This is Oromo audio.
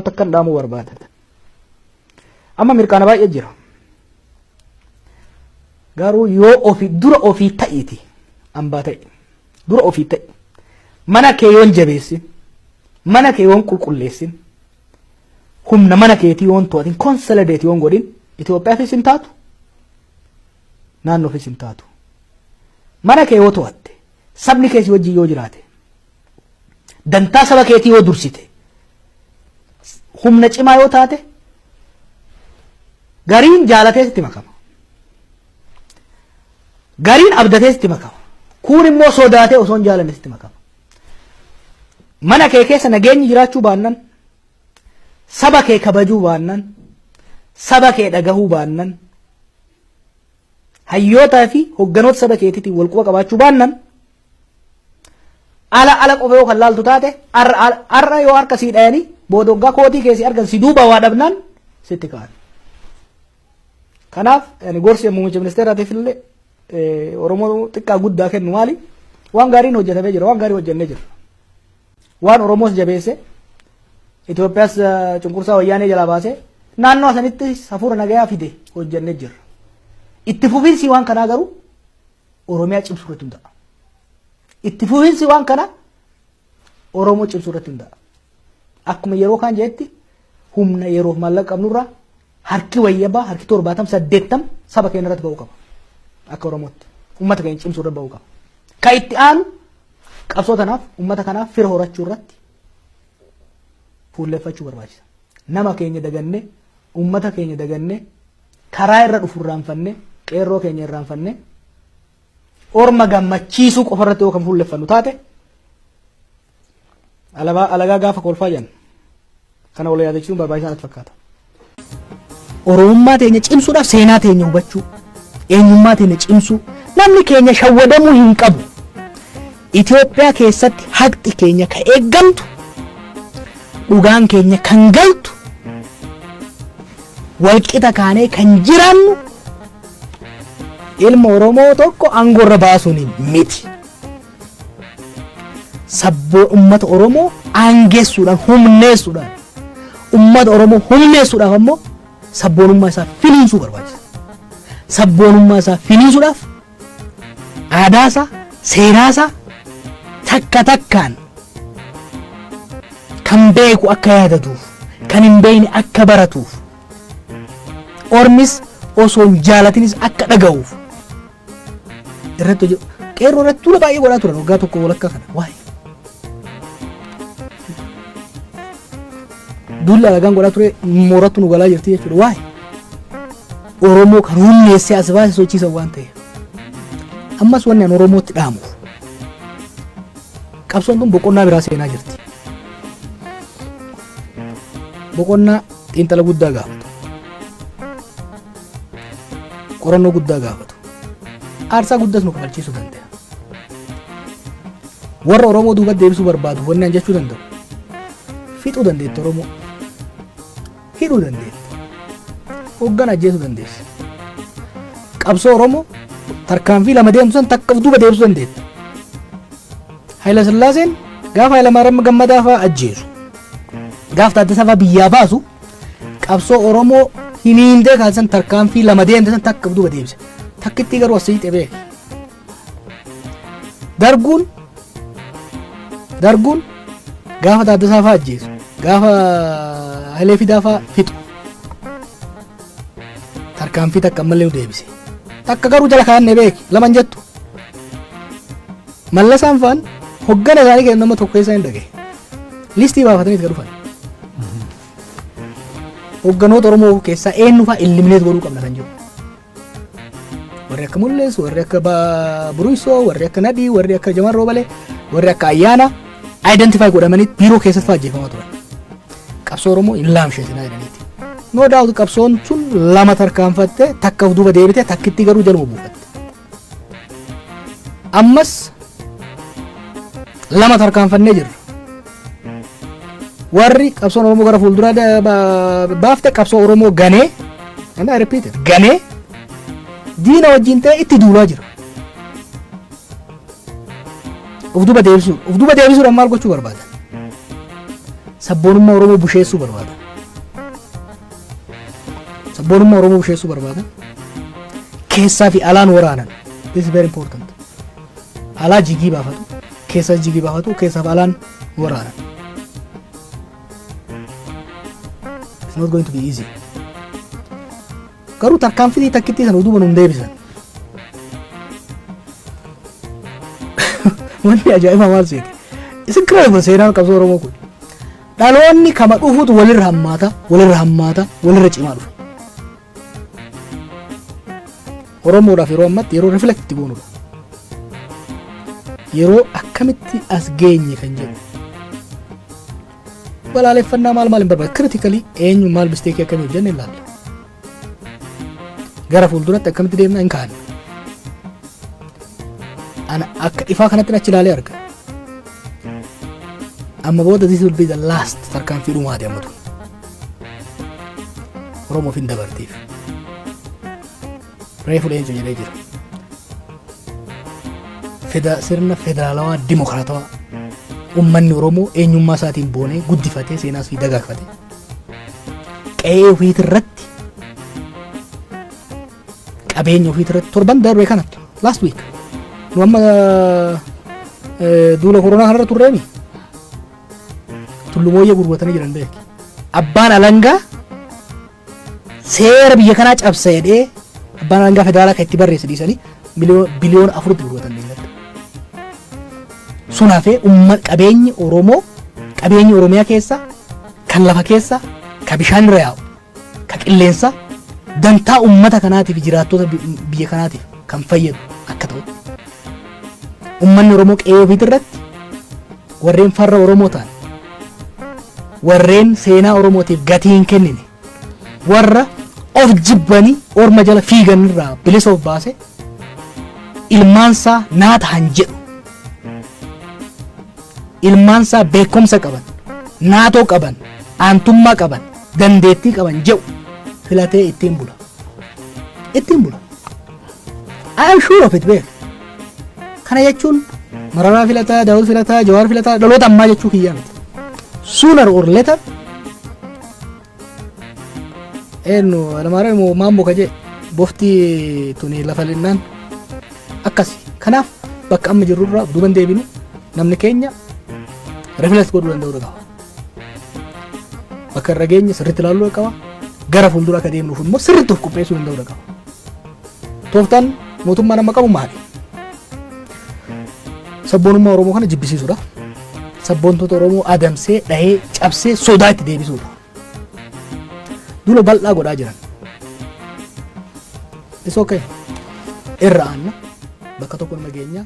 waan takkan dhaamu barbaada. Amma mirkaana baay'ee jira. Garuu yoo ofii dura ofii ta'iti hambaa ta'e dura ofii ta'e mana kee yoon jabeessin mana kee yoon qulqulleessin humna mana keetii yoon to'atin konsolideet yoon godhin Itoophiyaafis hin taatu naannoofis hin taatu. Mana kee yoo to'atte sabni keesi wajjin yoo jiraate dantaa saba keetii yoo dursite humna cimaa yoo taate gariin jaalatee sitti makama. Gariin abdatee sitti makama. Kun immoo sodaatee osoo hin jaalanne sitti makama. Mana kee keessa nageenyi jiraachuu baannan saba kee kabajuu baannan saba kee dhagahuu baannan hayyootaa fi hogganoota saba keetiitiin wal quba qabaachuu baannan ala qofee yoo kan laaltu taate arra yoo harka sii dhayanii boodoggaa kootii keessi argan si duuba waa dhabnaan sitti ka'an. Kanaaf gorsi muummicha ministeeraatiif illee Oromoo xiqqaa guddaa kennu maali? Waan gaariin hojjetamee jira, waan gaarii hojjennee jira. Waan Oromoos jabeesse Itoophiyaas cunqursaa wayyaanee jalaa baasee naannoo sanitti hafuura nagayaa fide hojjennee jira. Itti fufiinsi waan kanaa garuu Oromiyaa cimsuu irratti hunda'a. Itti fufiinsi waan kana Oromoo cimsuu irratti hunda'a. Akkuma yeroo kaan jeetti humna yeroof maallaqa qabnurraa harki wayyabaa harki 70-80 saba keenya irratti ba'uu qaba. Akka Oromootti uummata keenya cimsuu irratti ba'uu qaba. Ka itti aanu qabsoo tanaaf uummata kanaaf fira horachuu irratti fuulleeffachuu barbaachisa. Nama keenya daganne uummata keenya daganne karaa irra dhufu irraanfanne qeerroo keenya irraanfanne orma gammachiisuu qofa irratti yoo kan fuulleeffannu taate alagaa gaafa kolfaa jenna. Kana wal yaadachiisuun barbaachisaa natti fakkaata. Oromummaa teenya cimsuudhaaf seenaa teenya hubachuu eenyummaa teenya cimsuu namni keenya shawwadamuu hin qabu. Itoophiyaa keessatti haqni keenya ka eeggamtu dhugaan keenya kan galtu walqixa kaanee kan jiraannu ilma Oromoo tokko aangorra baasuun miti. Sabboo ummata Oromoo aangeessuudhaan humneessuudhaan ummata Oromoo humneessuudhaaf ammoo sabboonummaa isaa finiinsuu barbaachisa. Sabboonummaa isaa finiinsuudhaaf aadaa isaa seeraa isaa takka takkaan kan beeku akka yaadatuuf kan hin beekne akka baratuuf ormis osoo hin jaalatinis akka dhaga'uuf irratti hojjetu. Qeerroo irratti tuula baay'ee godhaa turan waggaa tokko walakkaa kana waa'ee dulla alagaan godhaa ture mooratti nu galaa jirti jechuudha. Waa'ee Oromoo kan humneessee as baasee sochiisan waan ta'eef ammas wanni an Oromootti dhaamuuf qabsoon tun boqonnaa biraa seenaa jirti. Boqonnaa xiinxala guddaa gaafatu, qorannoo guddaa gaafatu, aarsaa guddaas nu kafalchiisuu danda'a. Warra Oromoo duuba deebisuu barbaadu wanni an jechuu danda'u fixuu dandeetti. Oromoo hidhuu dandeetti, hoggan ajjeesuu dandeessi. Qabsoo Oromoo tarkaanfii lama deemtu san takka duuba deebisuu dandeetti. Haayila Sillaaseen gaafa Haayila Maariyaam Gammadaa fa'aa ajjeesu gaaf Taaddasaa fa'aa biyyaa baasu qabsoo Oromoo hiniindee kaasan tarkaanfii lama deemte san takka duuba deebise. Takkitti garuu asii xibee darguun gaafa Taaddasaa fa'aa ajjeesu gaafa Haayilee Fidaa fa'aa fixu tarkaanfii takka ammallee nu deebise. Takka garuu jala kaa'annee beeki laman jettu. Mallasaan fa'aan hoggana isaanii kennu nama tokko keessaa hin dhagaye. Listii baafatanii itti dhufan. Hogganoota Oromoo keessaa eenyu fa'aa ilimineet godhuu qabna kan jiru. Warri akka Mul'eessu, warri akka Buruisoo, warri akka Nadii, warri akka Jamaan Roobalee, warri akka Ayyaana identify godhamanii biiroo keessatti fa'aa ajjeefamaa turan. Qabsoo Oromoo hin laamsheetinaa jedhaniiti. No doubt qabsoon sun lama tarkaanfatte takka of duuba deebite takkitti garuu jaluma buufatte. Ammas lama tarkaanfannee jirra. Warri qabsoon Oromoo gara fuulduraa baafte qabsoo Oromoo ganee and I repeat it ganee diina wajjin ta'e itti duulaa jira. Of duuba deebisuudhaan maal gochuu barbaadan? sabboonummaa Oromoo busheessuu barbaada. Sabboonummaa Oromoo busheessuu barbaada. Keessaa fi alaan waraanan. This is very important. Alaa jigii baafatu, keessa jigii baafatu, keessaa fi alaan waraanan. It's not going to be easy. Garuu tarkaanfii takkittii sana uduuban hin deebisan. Wanti ajaa'ibaa maal seeti? It's incredible seenaan qabsoo Oromoo kun. Dhaloonni kama dhufuutu walirra hammaata, walirra cimaa dhufa. Oromoodhaaf yeroo ammatti yeroo reflect goonudha. Yeroo akkamitti as geenye kan jedhu. Balaaleffannaa maal hin barbaadu. Critically eenyu maal mistake akkamii hojjenne ilaalla. Gara fuulduratti akkamitti deemna hin kaa'an. Ana akka ifaa kanatti achi ilaalee arga. Amma booda this will be the last tarkaanfii dhumaati ammatu. Oromoof hin dabartiif. Reefu leenca jedhee jira. Sirna federaalawaa dimokiraatawaa ummanni Oromoo eenyummaa isaatiin boonee guddifatee seenaas fi dagaagfatee qe'ee ofiitirratti qabeenya ofiitirratti torban darbee kanatti last week nu amma duula koronaa kanarra turreemi tullumooyya gurguratanii jiran beeki. Abbaan alangaa seera biyya kanaa cabsa jedhee abbaan alangaa federaalaa kan itti barreesse dhiisanii biliyoona 4 gurguratan deematti. Sun hafee qabeenyi Oromoo, qabeenyi Oromiyaa keessa, kan lafa keessa, kan bishaan irra yaa'u, kan qilleensa, dantaa uummata kanaatiif jiraattota biyya kanaatiif kan fayyadu akka ta'utti. Uummanni Oromoo qe'ee ofiitirratti warreen farra Oromoo ta'an, warreen seenaa Oromootiif gatii hin kennine, warra of jibbanii orma jala fiigan irraa bilisa of baase ilmaansaa naata han jedhu. Ilmaansaa beekumsa qaban, naatoo qaban, aantummaa qaban, dandeettii qaban jedhu filatee ittiin bula. Ittiin bula. I am sure of it beek. Kana jechuun Mararaa filataa, Daawud filataa, Jawaar filataa dhaloota ammaa jechuu kiyyaa miti. Sooner or later eenyu alamaaraan immoo maammoo kaje bofti tuni lafa linnaan akkasi. Kanaaf bakka amma jirrurraa duuban deebinu namni keenya reflect godhuu danda'uu qaba. Bakka irra geenye sirriitti ilaaluu qaba. Gara fuuldura akka deemnuuf immoo sirriitti of qopheessuu danda'uu qaba. Tooftaan mootummaa nama qabu maali? Sabboonummaa Oromoo kana jibbisiisuudha. Sabboontoota Oromoo adamsee dhahee cabsee sodaa itti deebisuudha. Duula bal'aa godhaa jiran. It's okay. Irra aanna bakka tokko nama geenyaa.